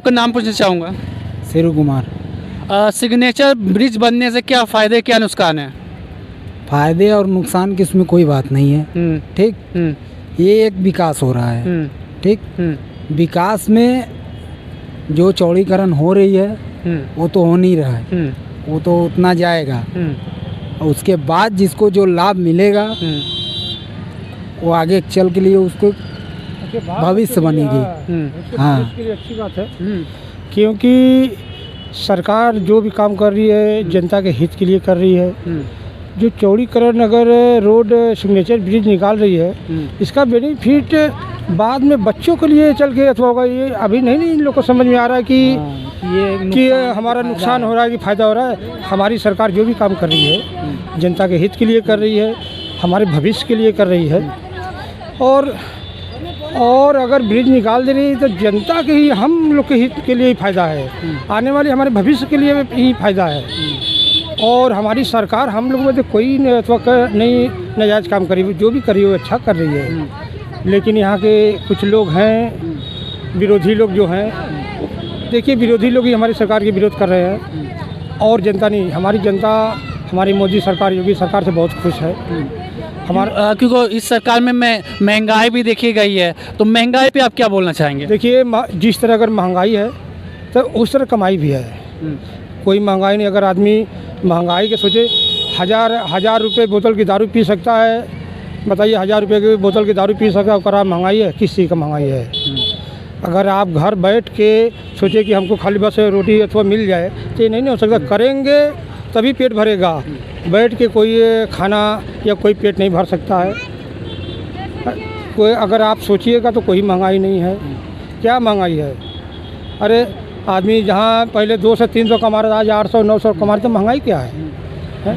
आपका नाम पूछना चाहूँगा। शेरू कुमार। सिग्नेचर ब्रिज बनने से क्या फ़ायदे क्या नुकसान है? फायदे और नुकसान की इसमें कोई बात नहीं है। ठीक, ये एक विकास हो रहा है। ठीक, विकास में जो चौड़ीकरण हो रही है वो तो हो नहीं रहा है, वो तो उतना जाएगा और उसके बाद जिसको जो लाभ मिलेगा वो आगे चल के लिए उसको भविष्य बनेगी। हाँ, इसके लिए अच्छी बात है क्योंकि सरकार जो भी काम कर रही है जनता के हित के लिए कर रही है। जो चौड़ीकरण अगर रोड सिग्नेचर ब्रिज निकाल रही है इसका बेनिफिट बाद में बच्चों के लिए चल के अथवा होगा। ये अभी नहीं इन लोग को समझ में आ रहा है कि हमारा नुकसान हो रहा है कि फ़ायदा हो रहा है। हमारी सरकार जो भी काम कर रही है जनता के हित के लिए कर रही है, हमारे भविष्य के लिए कर रही है। और अगर ब्रिज निकाल दे रही है तो जनता के ही, हम लोग के हित के लिए ही फ़ायदा है, आने वाले हमारे भविष्य के लिए ही फ़ायदा है। और हमारी सरकार हम लोगों में तो कोई नहीं नाजायज़ काम करी, जो भी करी वो अच्छा कर रही है। लेकिन यहाँ के कुछ लोग हैं, विरोधी लोग जो हैं, देखिए विरोधी लोग ही हमारी सरकार के विरोध कर रहे हैं और जनता नहीं। हमारी जनता हमारी मोदी सरकार, योगी सरकार से बहुत खुश है। हमारा क्योंकि इस सरकार में महंगाई भी देखी गई है, तो महंगाई पे आप क्या बोलना चाहेंगे? देखिए जिस तरह अगर महंगाई है तो उस तरह कमाई भी है। कोई महंगाई नहीं। अगर आदमी महंगाई के सोचे हज़ार रुपये बोतल की दारू पी सकता है, बताइए 1000 रुपये की बोतल की दारू पी सकता है, और महंगाई है? किस चीज़ का महंगाई है? अगर आप घर बैठ के सोचे कि हमको खाली बस रोटी अथवा मिल जाए तो ये नहीं हो सकता। करेंगे तभी पेट भरेगा, बैठ के कोई खाना या कोई पेट नहीं भर सकता है। कोई अगर आप सोचिएगा तो कोई महंगाई नहीं है। क्या महंगाई है? अरे आदमी जहाँ पहले 200 से 300 कमा रहा था आज 800 900 कमा रहे, तो महंगाई क्या है?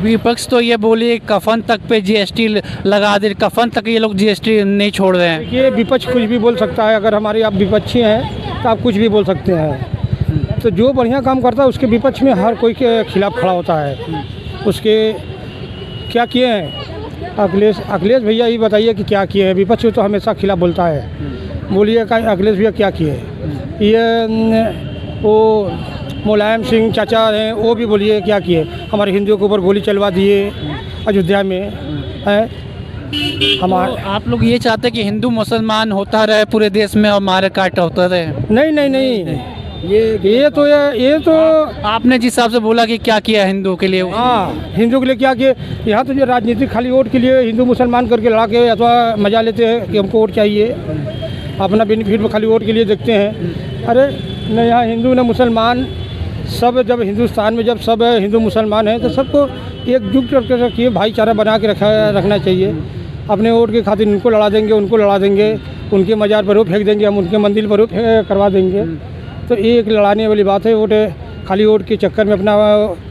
विपक्ष तो ये बोली कफन तक पे जीएसटी लगा दे, कफन तक ये लोग जीएसटी नहीं छोड़ रहे हैं। ये विपक्ष कुछ भी बोल सकता है। अगर हमारे आप विपक्षी हैं तो आप कुछ भी बोल सकते हैं। तो जो बढ़िया काम करता है उसके विपक्ष में हर कोई के खिलाफ खड़ा होता है। उसके क्या किए हैं अखिलेश भैया, ये बताइए कि क्या किए हैं? विपक्ष तो हमेशा खिलाफ बोलता है। बोलिए अखिलेश भैया क्या किए? ये वो मुलायम सिंह चाचा हैं, वो भी बोलिए क्या किए? हमारे हिंदुओं के ऊपर गोली चलवा दिए अयोध्या में है। हमारे तो आप लोग ये चाहते हैं कि हिंदू मुसलमान होता रहे पूरे देश में और मारे काट होता रहे? नहीं। ये तो आपने जिस हिसाब से बोला कि क्या किया हिंदुओं के लिए, हाँ हिंदू के लिए क्या किए? यहाँ तो जो राजनीति खाली वोट के लिए हिंदू मुसलमान करके लड़ा के अथवा मजा लेते हैं कि हमको वोट चाहिए, अपना बेनिफिट में खाली वोट के लिए देखते हैं। अरे न यहाँ हिंदू न मुसलमान, सब जब हिंदुस्तान में जब सब हिंदू मुसलमान हैं तो सबको एकजुट करके रखिए, भाईचारा बना के रखना चाहिए। अपने वोट के खातिर इनको लड़ा देंगे, उनको लड़ा देंगे, उनके मज़ार पर वो फेंक देंगे, हम उनके मंदिर पर वो करवा देंगे। तो एक लड़ाने वाली बात है। वोट खाली वोट के चक्कर में अपना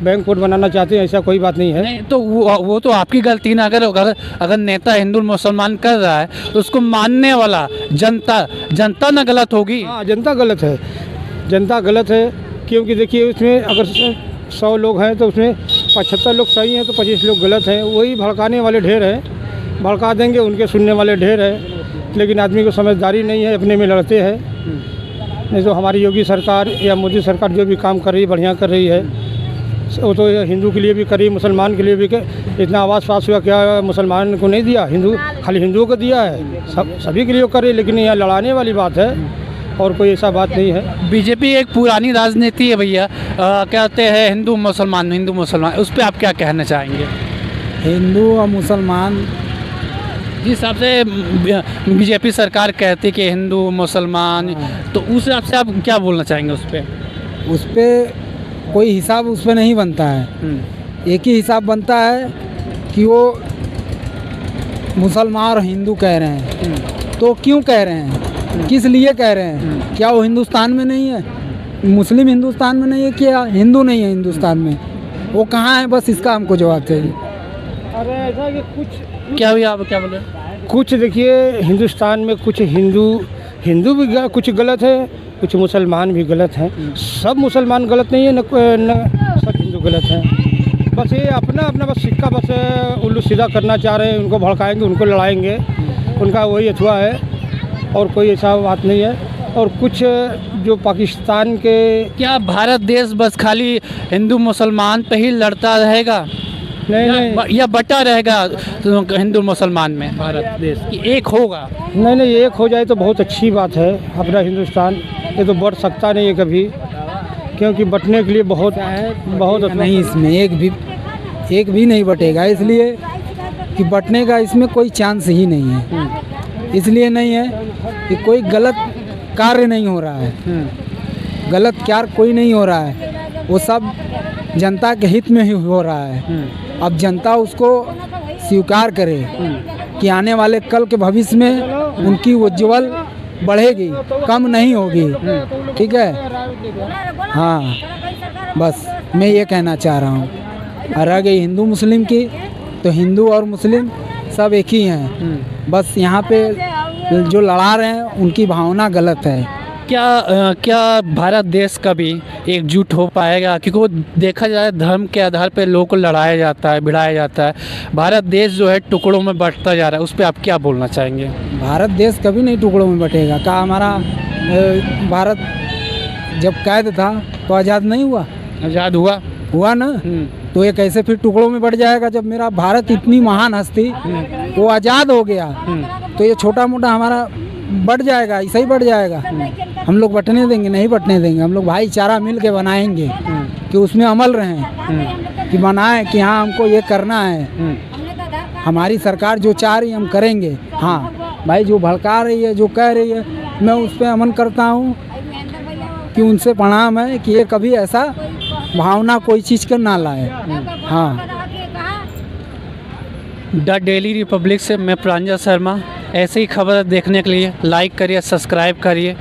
बैंक वोट बनाना चाहते हैं, ऐसा कोई बात नहीं है। नहीं तो वो तो आपकी गलती ना। अगर नेता हिंदू मुसलमान कर रहा है तो उसको मानने वाला जनता ना गलत होगी। हाँ, जनता गलत है, जनता गलत है। क्योंकि देखिए उसमें अगर 100 लोग हैं तो उसमें 75 लोग सही हैं तो 25 लोग गलत हैं। वही भड़काने वाले ढेर हैं, भड़का देंगे, उनके सुनने वाले ढेर हैं। लेकिन आदमी को समझदारी नहीं है, अपने में लड़ते हैं। नहीं तो हमारी योगी सरकार या मोदी सरकार जो भी काम कर रही है बढ़िया कर रही है। वो तो हिंदू के लिए भी करी, मुसलमान के लिए भी। इतना आवाज़ पास हुआ, क्या मुसलमान को नहीं दिया? खाली हिंदुओं को दिया है, सभी के लिए कर रही है। लेकिन यहाँ लड़ाने वाली बात है और कोई ऐसा बात नहीं है। बीजेपी एक पुरानी राजनीति है भैया, कहते हैं हिंदू मुसलमान, उस पर आप क्या कहना चाहेंगे? हिंदू और मुसलमान जिस हिसाब से बीजेपी सरकार कहती है कि हिंदू मुसलमान, तो उस हिसाब से आप क्या बोलना चाहेंगे उस पर? उस पर कोई हिसाब उस पर नहीं बनता है। एक ही हिसाब बनता है कि वो मुसलमान और हिंदू कह रहे हैं, तो क्यों कह रहे हैं, किस लिए कह रहे हैं? क्या वो हिंदुस्तान में नहीं है? मुस्लिम हिंदुस्तान में नहीं है? क्या हिंदू नहीं है हिंदुस्तान में? वो कहाँ है? बस इसका हमको जवाब चाहिए। अरे ऐसा कि कुछ क्या भैया आप क्या बोले? कुछ देखिए हिंदुस्तान में कुछ हिंदू भी कुछ गलत है, कुछ मुसलमान भी गलत हैं। सब मुसलमान गलत नहीं है, न सब हिंदू गलत हैं। बस ये अपना बस सिक्का बस उल्लू सीधा करना चाह रहे हैं। उनको भड़काएंगे, उनको लड़ाएंगे, उनका वही अथवा है और कोई ऐसा बात नहीं है। और कुछ जो पाकिस्तान के क्या भारत देश बस खाली हिंदू मुसलमान पे ही लड़ता रहेगा नहीं या बटा रहेगा तो हिंदू मुसलमान में भारत देश की एक होगा? नहीं एक हो जाए तो बहुत अच्छी बात है। अपना हिंदुस्तान ये तो बढ़ सकता नहीं है कभी, क्योंकि बटने के लिए बहुत नहीं, इसमें एक भी नहीं बटेगा, इसलिए कि बटने का इसमें कोई चांस ही नहीं है। इसलिए नहीं है कि कोई गलत कार्य नहीं हो रहा है, गलत कार्य कोई नहीं हो रहा है, वो सब जनता के हित में ही हो रहा है। अब जनता उसको स्वीकार करे कि आने वाले कल के भविष्य में उनकी उज्ज्वल बढ़ेगी, कम नहीं होगी। ठीक है, हाँ, बस मैं ये कहना चाह रहा हूँ। और रह गई हिंदू मुस्लिम की, तो हिंदू और मुस्लिम सब एक ही हैं। बस यहाँ पे जो लड़ा रहे हैं उनकी भावना गलत है। क्या भारत देश कभी एकजुट हो पाएगा? क्योंकि वो देखा जाए धर्म के आधार पर लोगों को लड़ाया जाता है, भिड़ाया जाता है। भारत देश जो है टुकड़ों में बंटता जा रहा है, उस पर आप क्या बोलना चाहेंगे? भारत देश कभी नहीं टुकड़ों में बटेगा। का हमारा भारत जब कैद था तो आज़ाद नहीं हुआ? आज़ाद हुआ ना। तो ये कैसे फिर टुकड़ों में बढ़ जाएगा? जब मेरा भारत इतनी महान हस्ती वो आज़ाद हो गया, तो ये छोटा मोटा हमारा बढ़ जाएगा, ऐसा ही बढ़ जाएगा। हम लोग बटने देंगे? नहीं बटने देंगे। हम लोग भाईचारा मिल के बनाएंगे कि उसमें अमल रहें, कि बनाएं कि हाँ हमको ये करना है, हमारी सरकार जो चाह रही है हम करेंगे। हाँ भाई, जो भड़का रही है, जो कह रही है, मैं उस पर अमल करता हूँ कि उनसे प्रणाम है कि ये कभी ऐसा भावना कोई चीज़ का ना लाए। हाँ। द डेली रिपब्लिक से मैं प्रांजल शर्मा। ऐसे ही खबर देखने के लिए लाइक करिए, सब्सक्राइब करिए।